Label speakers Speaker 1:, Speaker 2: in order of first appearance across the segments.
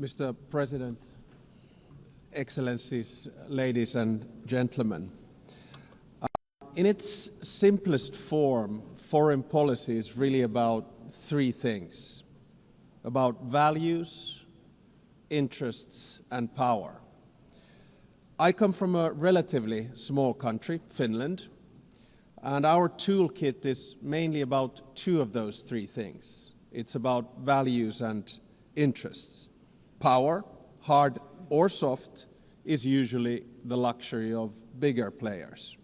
Speaker 1: Mr. President, Excellencies, ladies and gentlemen, in its simplest form, foreign policy is really about three things: about values, interests, and power. I come from a relatively small country, Finland, and our toolkit is mainly about two of those three things. It's about values and interests. Power, hard or soft, is usually the luxury of bigger players.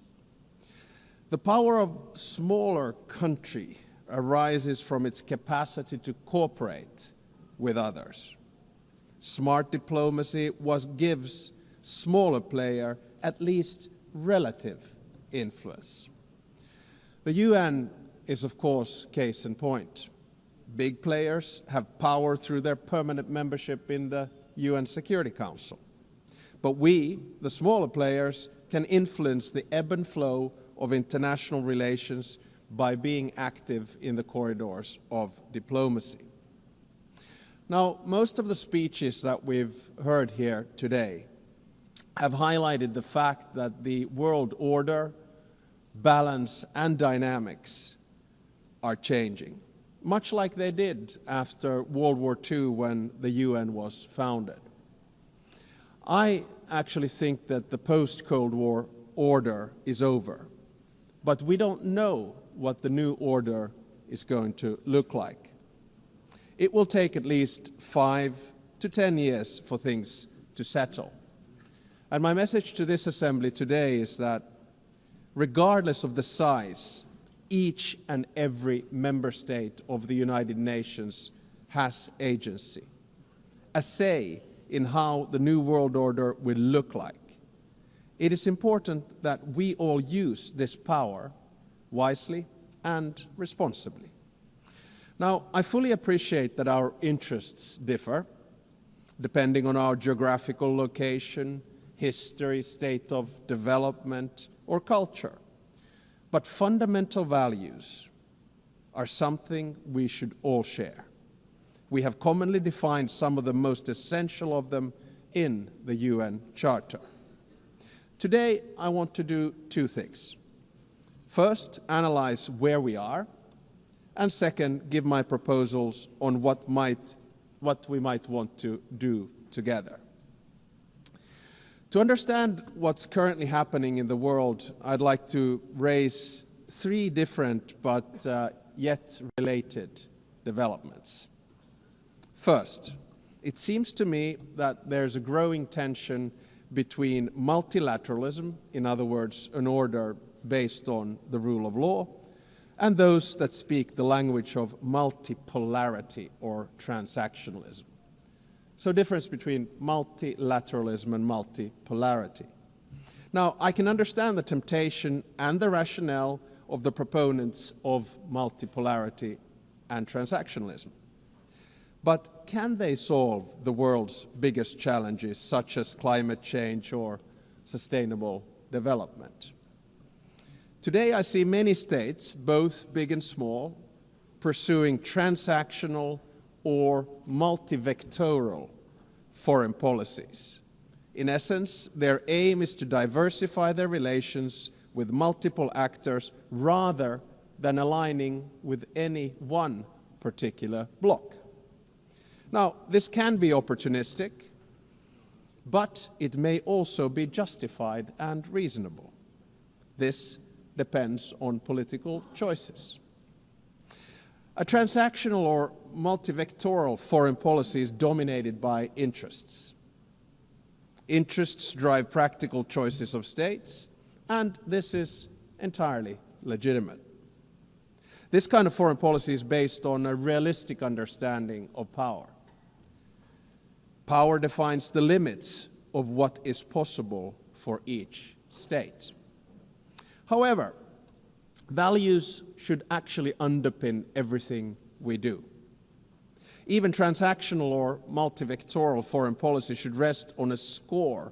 Speaker 1: The power of smaller country arises from its capacity to cooperate with others. Smart diplomacy gives smaller player at least relative influence. The UN is, of course, case in point. Big players have power through their permanent membership in the UN Security Council. But we, the smaller players, can influence the ebb and flow of international relations by being active in the corridors of diplomacy. Now, most of the speeches that we've heard here today have highlighted the fact that the world order, balance, and dynamics are changing, much like they did after World War II when the UN was founded. I actually think that the post-Cold War order is over, but we don't know what the new order is going to look like. It will take at least 5 to 10 years for things to settle. And my message to this assembly today is that regardless of the size, each and every member state of the United Nations has agency, a say in how the new world order will look like. It is important that we all use this power wisely and responsibly. Now, I fully appreciate that our interests differ, depending on our geographical location, history, state of development, or culture. But fundamental values are something we should all share. We have commonly defined some of the most essential of them in the UN Charter. Today, I want to do two things. First, analyze where we are, and second, give my proposals on what we might want to do together. To understand what's currently happening in the world, I'd like to raise three different but yet related developments. First, it seems to me that there's a growing tension between multilateralism, in other words, an order based on the rule of law, and those that speak the language of multipolarity or transactionalism. So difference between multilateralism and multipolarity. Now, I can understand the temptation and the rationale of the proponents of multipolarity and transactionalism. But can they solve the world's biggest challenges, such as climate change or sustainable development? Today, I see many states, both big and small, pursuing transactional or multivectoral foreign policies. In essence, their aim is to diversify their relations with multiple actors rather than aligning with any one particular bloc. Now, this can be opportunistic, but it may also be justified and reasonable. This depends on political choices. A transactional or multivectoral foreign policy is dominated by interests. Interests drive practical choices of states, and this is entirely legitimate. This kind of foreign policy is based on a realistic understanding of power. Power defines the limits of what is possible for each state. However, values should actually underpin everything we do. Even transactional or multivectoral foreign policy should rest on a score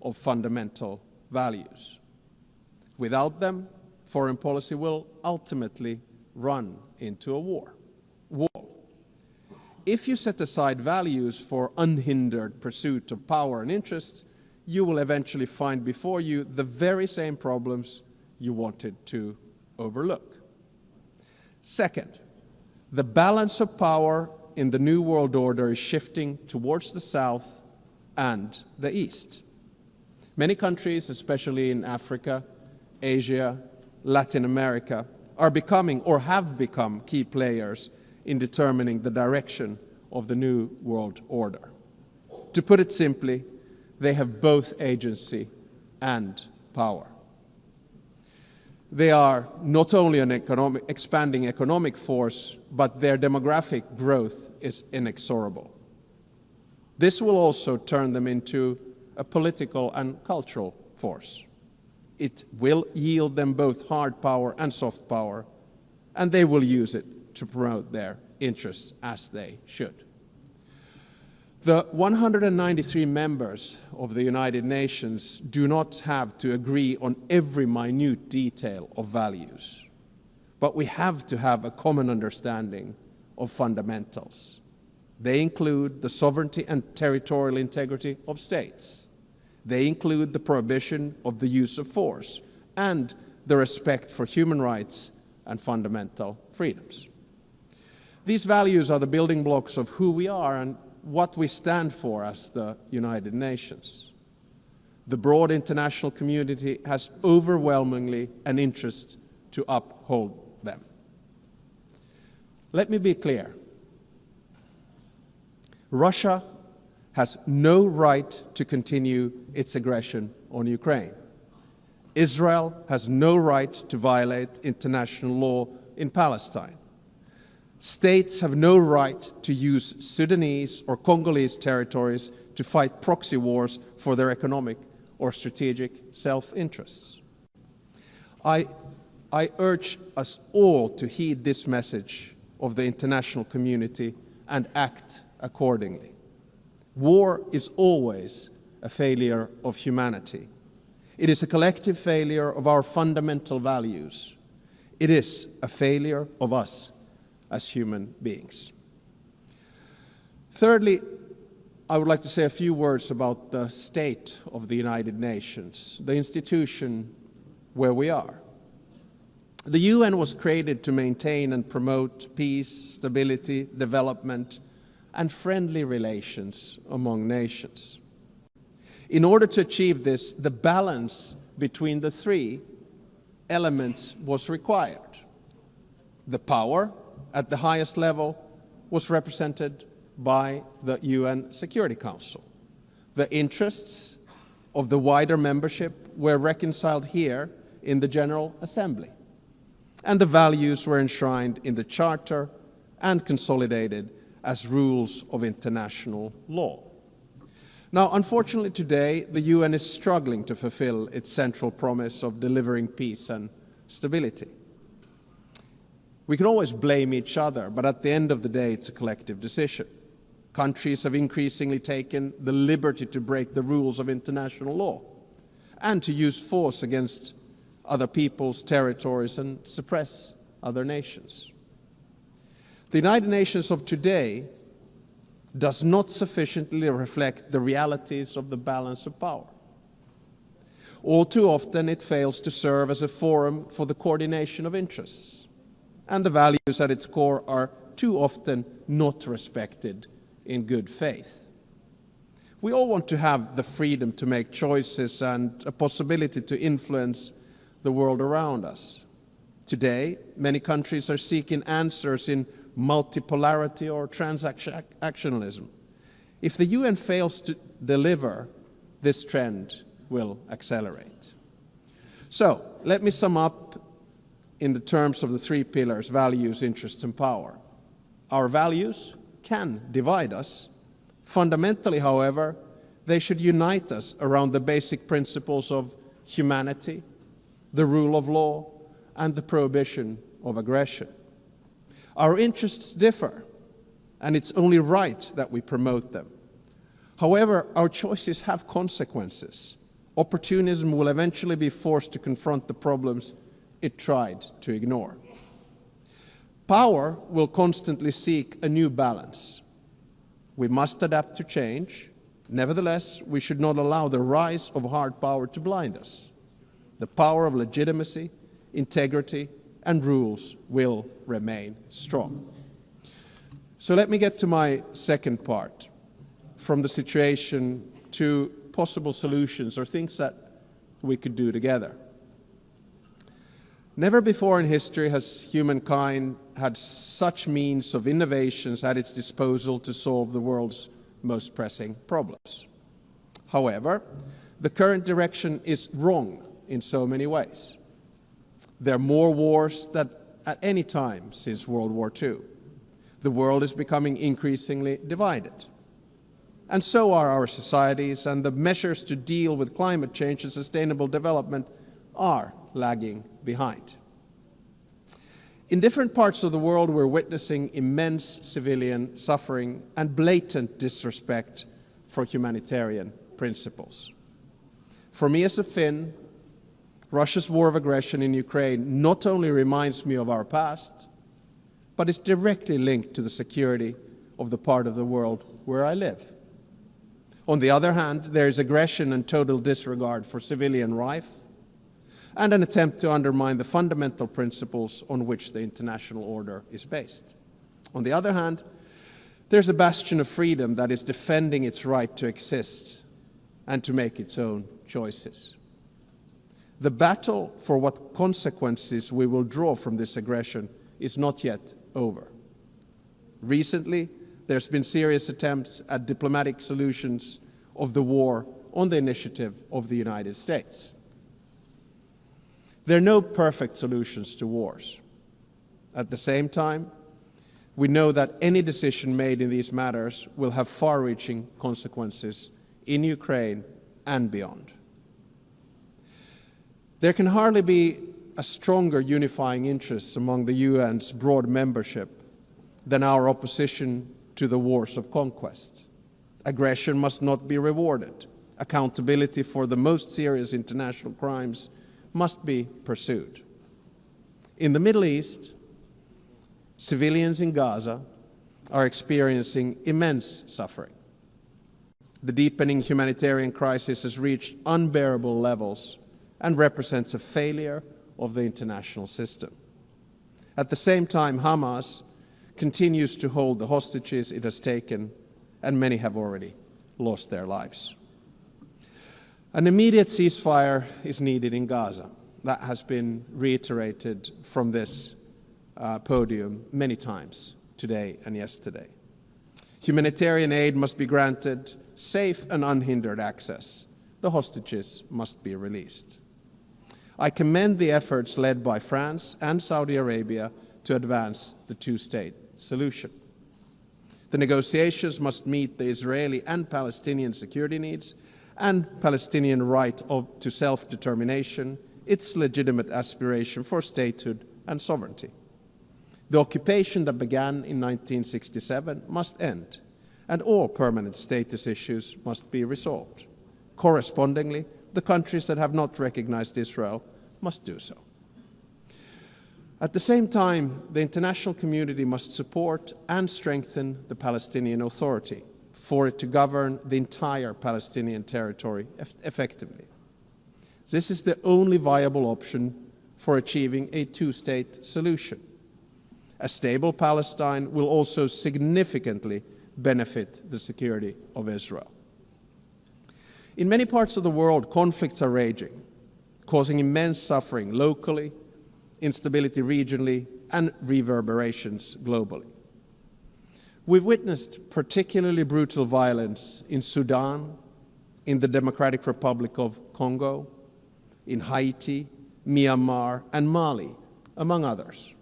Speaker 1: of fundamental values. Without them, foreign policy will ultimately run into a wall. if you set aside values for unhindered pursuit of power and interests, you will eventually find before you the very same problems you wanted to overlook. Second, the balance of power in the New World Order is shifting towards the South and the East. Many countries, especially in Africa, Asia, Latin America, are becoming or have become key players in determining the direction of the New World Order. To put it simply, they have both agency and power. They are not only an expanding economic force, but their demographic growth is inexorable. This will also turn them into a political and cultural force. It will yield them both hard power and soft power, and they will use it to promote their interests as they should. The 193 members of the United Nations do not have to agree on every minute detail of values, but we have to have a common understanding of fundamentals. They include the sovereignty and territorial integrity of states. They include the prohibition of the use of force and the respect for human rights and fundamental freedoms. These values are the building blocks of who we are and what we stand for as the United Nations. The broad international community has overwhelmingly an interest to uphold them. Let me be clear. Russia has no right to continue its aggression on Ukraine. Israel has no right to violate international law in Palestine. States have no right to use Sudanese or Congolese territories to fight proxy wars for their economic or strategic self-interests. I urge us all to heed this message of the international community and act accordingly. War is always a failure of humanity. It is a collective failure of our fundamental values. It is a failure of us as human beings. Thirdly, I would like to say a few words about the state of the United Nations, the institution where we are. The UN was created to maintain and promote peace, stability, development, and friendly relations among nations. In order to achieve this, the balance between the three elements was required. The power at the highest level was represented by the UN Security Council. The interests of the wider membership were reconciled here in the General Assembly, and the values were enshrined in the Charter and consolidated as rules of international law. Now, unfortunately today, the UN is struggling to fulfill its central promise of delivering peace and stability. We can always blame each other, but at the end of the day, it's a collective decision. Countries have increasingly taken the liberty to break the rules of international law and to use force against other people's territories and suppress other nations. The United Nations of today does not sufficiently reflect the realities of the balance of power. All too often, it fails to serve as a forum for the coordination of interests, and the values at its core are too often not respected in good faith. We all want to have the freedom to make choices and a possibility to influence the world around us. Today, many countries are seeking answers in multipolarity or transactionalism. If the UN fails to deliver, this trend will accelerate. So, let me sum up in the terms of the three pillars: values, interests, and power. Our values can divide us. Fundamentally, however, they should unite us around the basic principles of humanity, the rule of law, and the prohibition of aggression. Our interests differ, and it's only right that we promote them. However, our choices have consequences. Opportunism will eventually be forced to confront the problems it tried to ignore. Power will constantly seek a new balance. We must adapt to change. Nevertheless, we should not allow the rise of hard power to blind us. The power of legitimacy, integrity, and rules will remain strong. So let me get to my second part, from the situation to possible solutions or things that we could do together. Never before in history has humankind had such means of innovations at its disposal to solve the world's most pressing problems. However, the current direction is wrong in so many ways. There are more wars than at any time since World War II. The world is becoming increasingly divided. And so are our societies, and the measures to deal with climate change and sustainable development are lagging behind. In different parts of the world, we're witnessing immense civilian suffering and blatant disrespect for humanitarian principles. For me as a Finn, Russia's war of aggression in Ukraine not only reminds me of our past, but is directly linked to the security of the part of the world where I live. On the other hand, there is aggression and total disregard for civilian life, and an attempt to undermine the fundamental principles on which the international order is based. On the other hand, there's a bastion of freedom that is defending its right to exist and to make its own choices. The battle for what consequences we will draw from this aggression is not yet over. Recently, there's been serious attempts at diplomatic solutions of the war on the initiative of the United States. There are no perfect solutions to wars. At the same time, we know that any decision made in these matters will have far-reaching consequences in Ukraine and beyond. There can hardly be a stronger unifying interest among the UN's broad membership than our opposition to the wars of conquest. Aggression must not be rewarded. Accountability for the most serious international crimes must be pursued. In the Middle East, civilians in Gaza are experiencing immense suffering. The deepening humanitarian crisis has reached unbearable levels and represents a failure of the international system. At the same time, Hamas continues to hold the hostages it has taken, and many have already lost their lives. An immediate ceasefire is needed in Gaza. That has been reiterated from this podium many times today and yesterday. Humanitarian aid must be granted safe and unhindered access. The hostages must be released. I commend the efforts led by France and Saudi Arabia to advance the two-state solution. The negotiations must meet the Israeli and Palestinian security needs and Palestinian right to self-determination, its legitimate aspiration for statehood and sovereignty. The occupation that began in 1967 must end, and all permanent status issues must be resolved. Correspondingly, the countries that have not recognized Israel must do so. At the same time, the international community must support and strengthen the Palestinian Authority for it to govern the entire Palestinian territory effectively. This is the only viable option for achieving a two-state solution. A stable Palestine will also significantly benefit the security of Israel. In many parts of the world, conflicts are raging, causing immense suffering locally, instability regionally, and reverberations globally. We've witnessed particularly brutal violence in Sudan, in the Democratic Republic of Congo, in Haiti, Myanmar, and Mali, among others.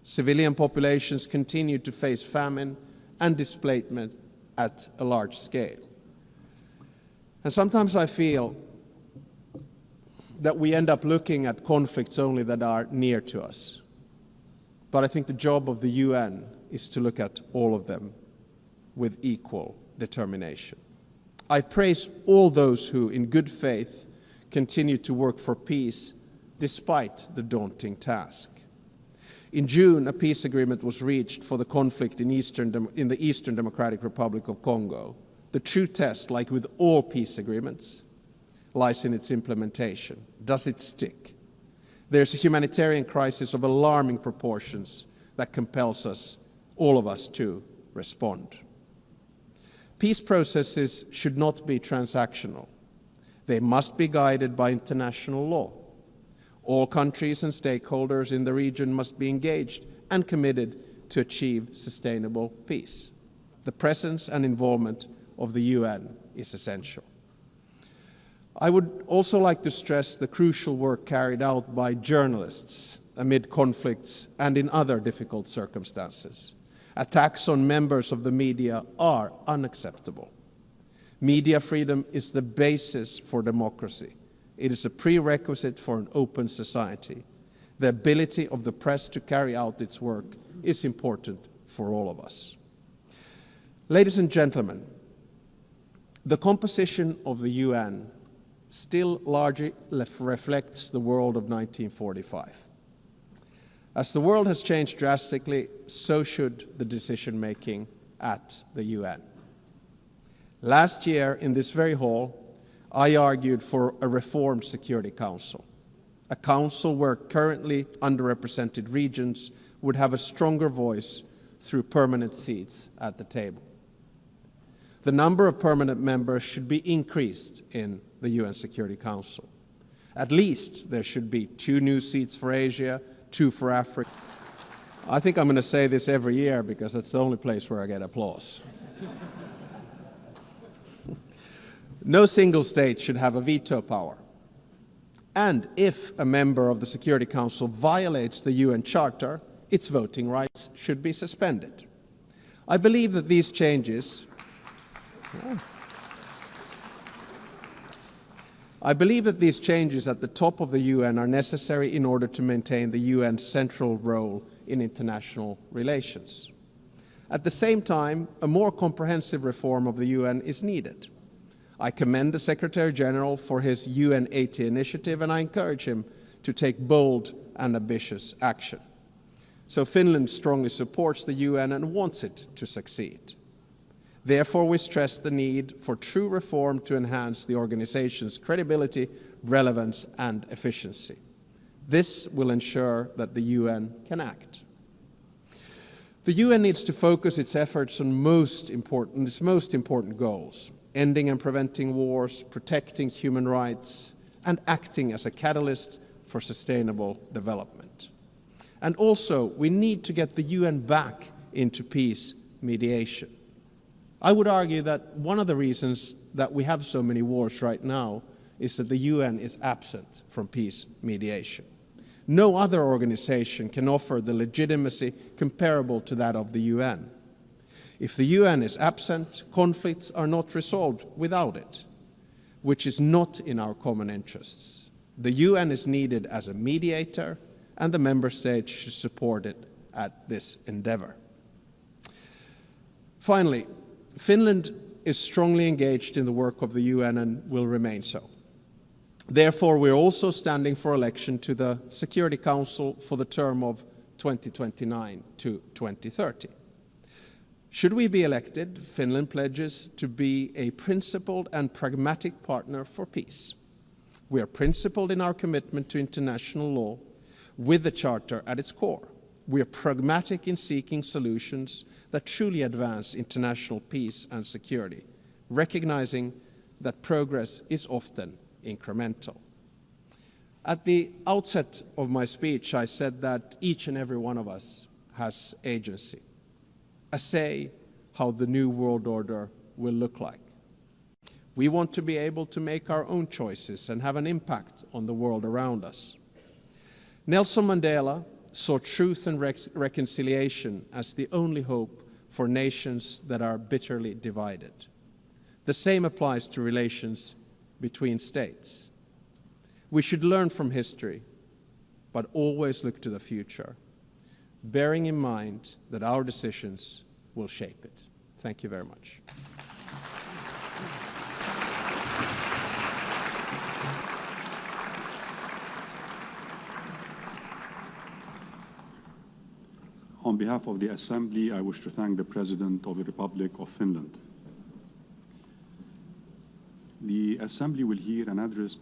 Speaker 1: Civilian populations continue to face famine and displacement at a large scale. And sometimes I feel that we end up looking at conflicts only that are near to us. But I think the job of the UN is to look at all of them with equal determination. I praise all those who, in good faith, continue to work for peace despite the daunting task. In June, a peace agreement was reached for the conflict in the Eastern Democratic Republic of Congo. The true test, like with all peace agreements, lies in its implementation. Does it stick? There's a humanitarian crisis of alarming proportions that compels us, all of us, to respond. Peace processes should not be transactional. They must be guided by international law. All countries and stakeholders in the region must be engaged and committed to achieve sustainable peace. The presence and involvement of the UN is essential. I would also like to stress the crucial work carried out by journalists amid conflicts and in other difficult circumstances. Attacks on members of the media are unacceptable. Media freedom is the basis for democracy. It is a prerequisite for an open society. The ability of the press to carry out its work is important for all of us. Ladies and gentlemen, the composition of the UN still largely reflects the world of 1945. As the world has changed drastically, so should the decision-making at the UN. Last year, in this very hall, I argued for a reformed Security Council, a council where currently underrepresented regions would have a stronger voice through permanent seats at the table. The number of permanent members should be increased in the UN Security Council. At least there should be 2 new seats for Asia, 2 for Africa. I think I'm going to say this every year because it's the only place where I get applause. No single state should have a veto power. And if a member of the Security Council violates the UN Charter, its voting rights should be suspended. I believe that these changes at the top of the UN are necessary in order to maintain the UN's central role in international relations. At the same time, a more comprehensive reform of the UN is needed. I commend the Secretary General for his UN 80 initiative, and I encourage him to take bold and ambitious action. So Finland strongly supports the UN and wants it to succeed. Therefore, we stress the need for true reform to enhance the organization's credibility, relevance, and efficiency. This will ensure that the UN can act. The UN needs to focus its efforts on its most important goals: ending and preventing wars, protecting human rights, and acting as a catalyst for sustainable development. And also, we need to get the UN back into peace mediation. I would argue that one of the reasons that we have so many wars right now is that the UN is absent from peace mediation. No other organization can offer the legitimacy comparable to that of the UN. If the UN is absent, conflicts are not resolved without it, which is not in our common interests. The UN is needed as a mediator, and the member states should support it at this endeavor. Finally, Finland is strongly engaged in the work of the UN and will remain so. Therefore, we're also standing for election to the Security Council for the term of 2029 to 2030. Should we be elected, Finland pledges to be a principled and pragmatic partner for peace. We are principled in our commitment to international law with the Charter at its core. We are pragmatic in seeking solutions that truly advance international peace and security, recognizing that progress is often incremental. At the outset of my speech, I said that each and every one of us has agency, a say how the new world order will look like. We want to be able to make our own choices and have an impact on the world around us. Nelson Mandela saw truth and reconciliation as the only hope for nations that are bitterly divided. The same applies to relations between states. We should learn from history, but always look to the future, bearing in mind that our decisions will shape it. Thank you very much.
Speaker 2: On behalf of the Assembly, I wish to thank the President of the Republic of Finland. The Assembly will hear an address